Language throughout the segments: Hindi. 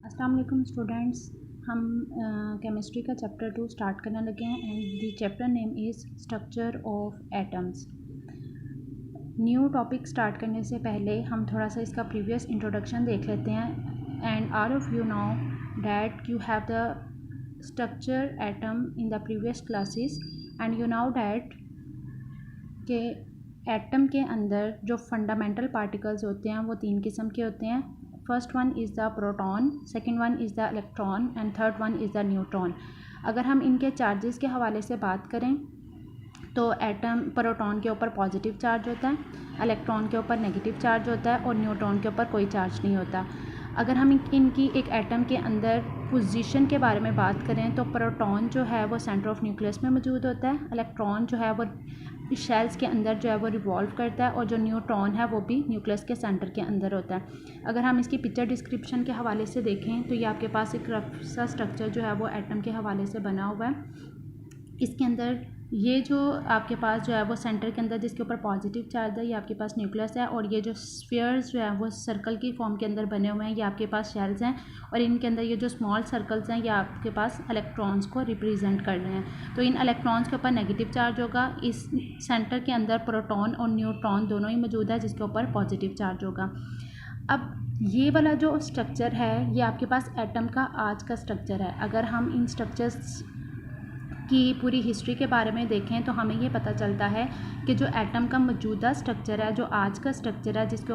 अस्सलाम वालेकुम स्टूडेंट्स। हम केमिस्ट्री का चैप्टर 2 स्टार्ट करने लगे हैं and the chapter name is structure of atoms. New topic start करने से पहले हम थोड़ा सा इसका प्रीवियस इंट्रोडक्शन देख लेते हैं। And all of you know that you have the structure atom in the previous classes and you know that के एटम के अंदर जो फंडामेंटल पार्टिकल्स होते हैं वो तीन किस्म के होते हैं। First one is the proton, second one is the electron and third one is the neutron. अगर हम इनके चार्जेस के हवाले से बात करें तो एटम प्रोटॉन के ऊपर पॉजिटिव चार्ज होता है, इलेक्ट्रॉन के ऊपर नेगेटिव चार्ज होता है और न्यूट्रॉन के ऊपर कोई चार्ज नहीं होता। अगर हम इनकी एक एटम के अंदर पोजीशन के बारे में बात करें तो प्रोटॉन जो है वो सेंटर ऑफ न्यूक्लियस में मौजूद होता है, इलेक्ट्रॉन जो है वो शेल्स के अंदर जो है वो रिवॉल्व करता है और जो न्यूट्रॉन है वो भी न्यूक्लियस के सेंटर के अंदर होता है। अगर हम इसकी पिक्चर डिस्क्रिप्शन के हवाले से देखें तो ये आपके पास एक रफ सा स्ट्रक्चर जो है वो एटम के हवाले से बना हुआ है। इसके अंदर ये जो आपके पास जो है वो सेंटर के अंदर जिसके ऊपर पॉजिटिव चार्ज है ये आपके पास न्यूक्लियस है, और ये जो स्फीयर्स जो है वो सर्कल की फॉर्म के अंदर बने हुए हैं ये आपके पास शेल्स हैं, और इनके अंदर ये जो स्मॉल सर्कल्स हैं ये आपके पास इलेक्ट्रॉन्स को रिप्रेजेंट कर रहे हैं। तो इन इलेक्ट्रॉन्स के ऊपर नेगेटिव चार्ज होगा। इस सेंटर के अंदर प्रोटॉन और न्यूट्रॉन दोनों ही मौजूद है जिसके ऊपर पॉजिटिव चार्ज होगा। अब ये वाला जो स्ट्रक्चर है ये आपके पास एटम का आज का स्ट्रक्चर है। अगर हम इन स्ट्रक्चर्स की पूरी हिस्ट्री के बारे में देखें तो हमें ये पता चलता है कि जो एटम का मौजूदा स्ट्रक्चर है, जो आज का स्ट्रक्चर है, जिसके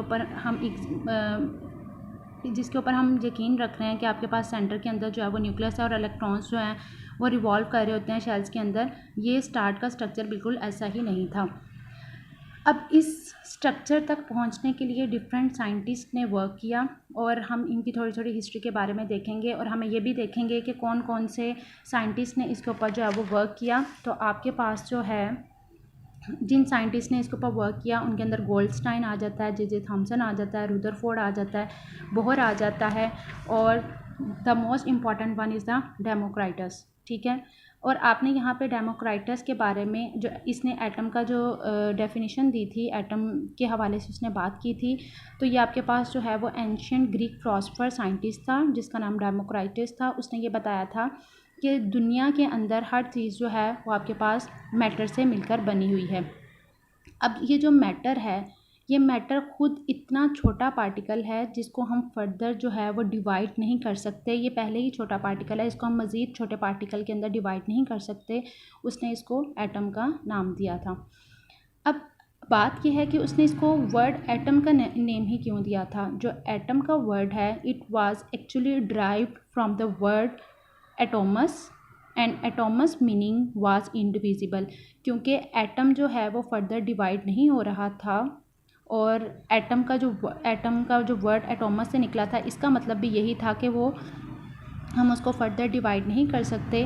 ऊपर हम यकीन रख रहे हैं कि आपके पास सेंटर के अंदर जो है वो न्यूक्लियस है और इलेक्ट्रॉन्स जो हैं वो रिवॉल्व कर रहे होते हैं शेल्स के अंदर, ये स्टार्ट का स्ट्रक्चर बिल्कुल ऐसा ही नहीं था। अब इस स्ट्रक्चर तक पहुंचने के लिए डिफरेंट साइंटिस्ट ने वर्क किया और हम इनकी थोड़ी थोड़ी हिस्ट्री के बारे में देखेंगे और हमें ये भी देखेंगे कि कौन कौन से साइंटिस्ट ने इसके ऊपर जो है वो वर्क किया। तो आपके पास जो है जिन साइंटिस्ट ने इसके ऊपर वर्क किया उनके अंदर गोल्डस्टाइन आ जाता है, जे थॉमसन आ जाता है, रुदरफोर्ड आ जाता है, बोहर आ जाता है, और the most important one is the Democritus. ठीक है, और आपने यहाँ पे डेमोक्राइटस के बारे में जो इसने एटम का जो डेफिनेशन दी थी, एटम के हवाले से उसने बात की थी, तो ये आपके पास जो है वो एंशियंट ग्रीक फिलोसोफर साइंटिस्ट था जिसका नाम डेमोक्राइटस था। उसने ये बताया था कि दुनिया के अंदर हर चीज़ जो है वो आपके पास मैटर से मिलकर बनी हुई है। अब ये जो मैटर है, ये मैटर खुद इतना छोटा पार्टिकल है जिसको हम फर्दर जो है वो डिवाइड नहीं कर सकते। ये पहले ही छोटा पार्टिकल है, इसको हम मज़ीद छोटे पार्टिकल के अंदर डिवाइड नहीं कर सकते। उसने इसको एटम का नाम दिया था। अब बात यह है कि उसने इसको वर्ड एटम का नेम ही क्यों दिया था। जो एटम का वर्ड है it was actually derived from the word atomos, and atomos meaning was indivisible, क्योंकि एटम जो है वो फर्दर डिवाइड नहीं हो रहा था और एटम का जो वर्ड एटोमस से निकला था इसका मतलब भी यही था कि वो हम उसको फर्दर डिवाइड नहीं कर सकते।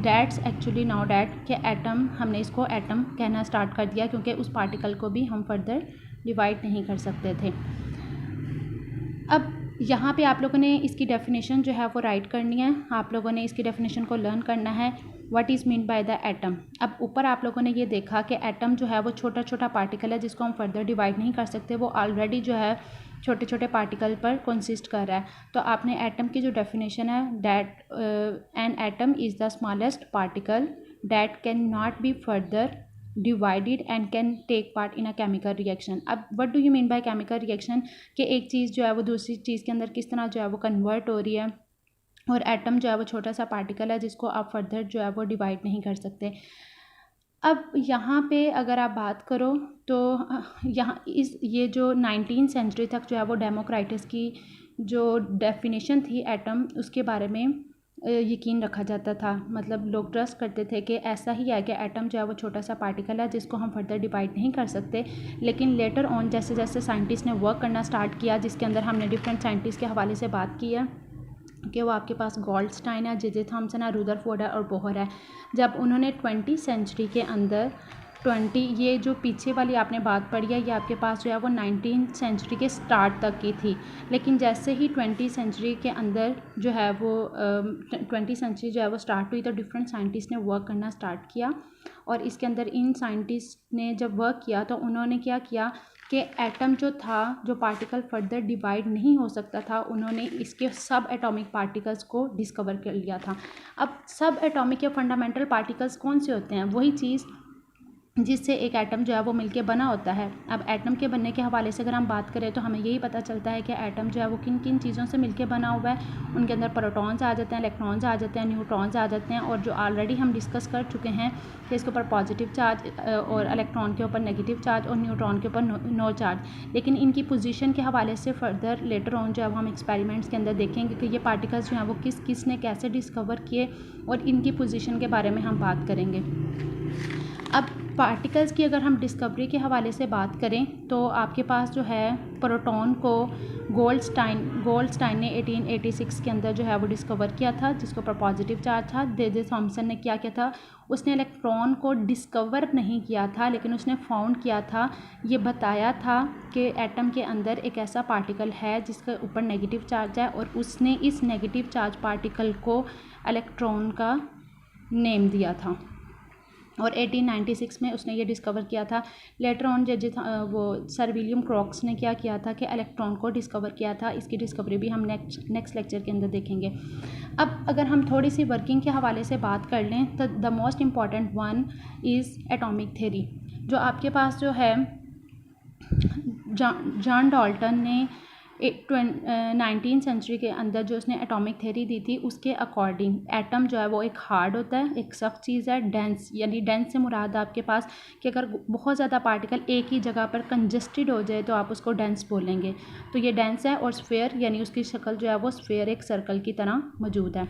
डैट्स एक्चुअली नाउ डैट कि एटम, हमने इसको एटम कहना स्टार्ट कर दिया क्योंकि उस पार्टिकल को भी हम फर्दर डिवाइड नहीं कर सकते थे। अब यहाँ पे आप लोगों ने इसकी डेफिनेशन जो है वो राइट करनी है, आप लोगों ने इसकी डेफिनेशन को लर्न करना है। What is mean by the atom. अब ऊपर आप लोगों ने ये देखा कि एटम जो है वो छोटा छोटा पार्टिकल है जिसको हम फर्दर डिवाइड नहीं कर सकते, वो ऑलरेडी जो है छोटे छोटे पार्टिकल पर कंसिस्ट कर रहा है। तो आपने एटम की जो डेफिनेशन है that an atom is the smallest particle that can not be further divided and can take part in a chemical reaction. अब what do you mean by chemical reaction, कि एक चीज़ जो है वो दूसरी चीज़ के अंदर किस तरह जो है वो कन्वर्ट हो रही है, और एटम जो है वो छोटा सा पार्टिकल है जिसको आप फर्दर जो है वो डिवाइड नहीं कर सकते। अब यहाँ पे अगर आप बात करो तो यहाँ ये जो 19वीं सेंचुरी तक जो है वो डेमोक्राइटस की जो डेफिनेशन थी एटम, उसके बारे में यकीन रखा जाता था। मतलब लोग ट्रस्ट करते थे कि ऐसा ही है कि एटम जो है वो छोटा सा पार्टिकल है जिसको हम फर्दर डिवाइड नहीं कर सकते। लेकिन लेटर ऑन जैसे जैसे साइंटिस्ट ने वर्क करना स्टार्ट किया, जिसके अंदर हमने डिफरेंट साइंटिस्ट के हवाले से बात की है कि वो आपके पास गोल्डस्टाइन है, जे थॉमसन है, रुदरफोर्ड है और बोहर है। जब उन्होंने 20वीं सेंचुरी के अंदर ये जो पीछे वाली आपने बात पढ़ी है ये आपके पास जो है वो 19वीं सेंचुरी के स्टार्ट तक की थी। लेकिन जैसे ही 20वीं सेंचुरी के अंदर जो है वो 20वीं सेंचुरी जो है वो स्टार्ट हुई तो डिफरेंट साइंटिस्ट ने वर्क करना स्टार्ट किया, और इसके अंदर इन साइंटिस्ट ने जब वर्क किया तो उन्होंने क्या किया कि एटम जो था, जो पार्टिकल फर्दर डिवाइड नहीं हो सकता था, उन्होंने इसके सब एटॉमिक पार्टिकल्स को डिस्कवर कर लिया था। अब सब एटॉमिक या फंडामेंटल पार्टिकल्स कौन से होते हैं? वही चीज़ जिससे एक एटम जो है वो मिलके बना होता है। अब एटम के बनने के हवाले से अगर हम बात करें तो हमें यही पता चलता है कि एटम जो है वो किन किन चीज़ों से मिलके बना हुआ है। उनके अंदर प्रोटॉन्स आ जाते हैं, इलेक्ट्रॉन्स आ जाते हैं, न्यूट्रॉन्स आ जाते हैं, और जो ऑलरेडी हम डिस्कस कर चुके हैं कि इसके ऊपर पॉजिटिव चार्ज और इलेक्ट्रॉन के ऊपर नेगेटिव चार्ज और न्यूट्रॉन के ऊपर नो चार्ज। लेकिन इनकी पोजीशन के हवाले से फर्दर लेटर ऑन जो है हम एक्सपेरिमेंट्स के अंदर देखेंगे कि ये पार्टिकल्स जो हैं वो किस ने कैसे डिस्कवर किए, और इनकी पोजीशन के बारे में हम बात करेंगे। अब पार्टिकल्स की अगर हम डिस्कवरी के हवाले से बात करें तो आपके पास जो है प्रोटॉन को गोल्डस्टाइन ने 1886 के अंदर जो है वो डिस्कवर किया था, जिसके ऊपर पॉजिटिव चार्ज था। जे थॉमसन ने क्या किया था, उसने इलेक्ट्रॉन को डिस्कवर नहीं किया था, लेकिन उसने फाउंड किया था, ये बताया था कि एटम के अंदर एक ऐसा पार्टिकल है जिसके ऊपर नेगेटिव चार्ज है, और उसने इस नेगेटिव चार्ज पार्टिकल को इलेक्ट्रॉन का नेम दिया था, और 1896 में उसने ये डिस्कवर किया था। लेटर ऑन वो सर विलियम क्रॉक्स ने क्या किया था कि इलेक्ट्रॉन को डिस्कवर किया था। इसकी डिस्कवरी भी हम नेक्स्ट लेक्चर के अंदर देखेंगे। अब अगर हम थोड़ी सी वर्किंग के हवाले से बात कर लें तो the most important one is atomic theory. जो आपके पास जो है जॉन डाल्टन ने 19th सेंचुरी के अंदर जो उसने एटॉमिक थ्योरी दी थी, उसके अकॉर्डिंग एटम जो है वो एक हार्ड होता है, एक सख्त चीज़ है, डेंस, यानी डेंस से मुराद आपके पास कि अगर बहुत ज़्यादा पार्टिकल एक ही जगह पर कंजस्टेड हो जाए तो आप उसको डेंस बोलेंगे, तो ये डेंस है। और स्फेयर यानी उसकी शक्ल जो है वो स्फेयर एक सर्कल की तरह मौजूद है।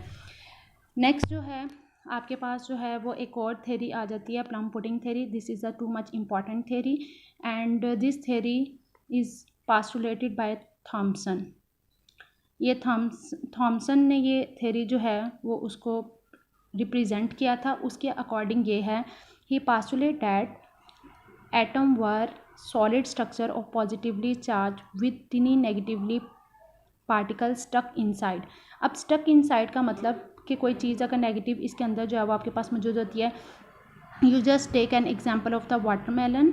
नेक्स्ट जो है आपके पास जो है वो एक और थ्योरी आ जाती है, plum pudding theory. This is a too much important theory and this theory is postulated by Thomson. ये थॉमसन ने ये थ्योरी जो है वो उसको रिप्रेजेंट किया था। उसके अकॉर्डिंग ये है, he postulate that atom were solid structure of positively charge with tiny negatively particle stuck inside. अब स्टक इनसाइड का मतलब कि कोई चीज़ अगर नेगेटिव इसके अंदर जो है वो आपके पास मौजूद होती है। You just take an example of the watermelon.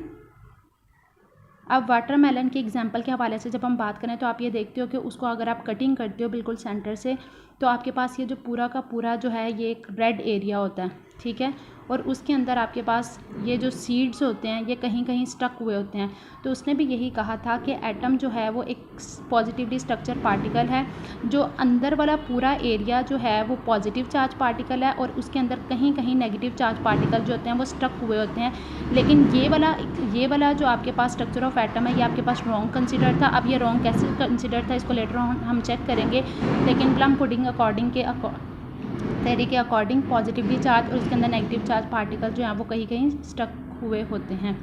अब वाटरमेलन के एग्जाम्पल के हवाले से जब हम बात करें तो आप ये देखते हो कि उसको अगर आप कटिंग करते हो बिल्कुल सेंटर से, तो आपके पास ये जो पूरा का पूरा जो है ये एक रेड एरिया होता है, ठीक है, और उसके अंदर आपके पास ये जो सीड्स होते हैं ये कहीं कहीं स्टक हुए होते हैं। तो उसने भी यही कहा था कि एटम जो है वो एक पॉजिटिवली स्ट्रक्चर पार्टिकल है, जो अंदर वाला पूरा एरिया जो है वो पॉजिटिव चार्ज पार्टिकल है, और उसके अंदर कहीं कहीं नेगेटिव चार्ज पार्टिकल जो होते हैं वो स्टक हुए होते हैं। लेकिन ये वाला जो आपके पास स्ट्रक्चर ऑफ एटम है ये आपके पास रॉन्ग कंसिडर था। अब ये रॉन्ग कैसे कंसिडर था इसको लेटर ऑन हम चेक करेंगे, लेकिन प्लम पुडिंग थ्योरी के अकॉर्डिंग पॉजिटिवली चार्ज और उसके अंदर नेगेटिव चार्ज पार्टिकल जो हैं वो कहीं कहीं स्टक हुए होते हैं।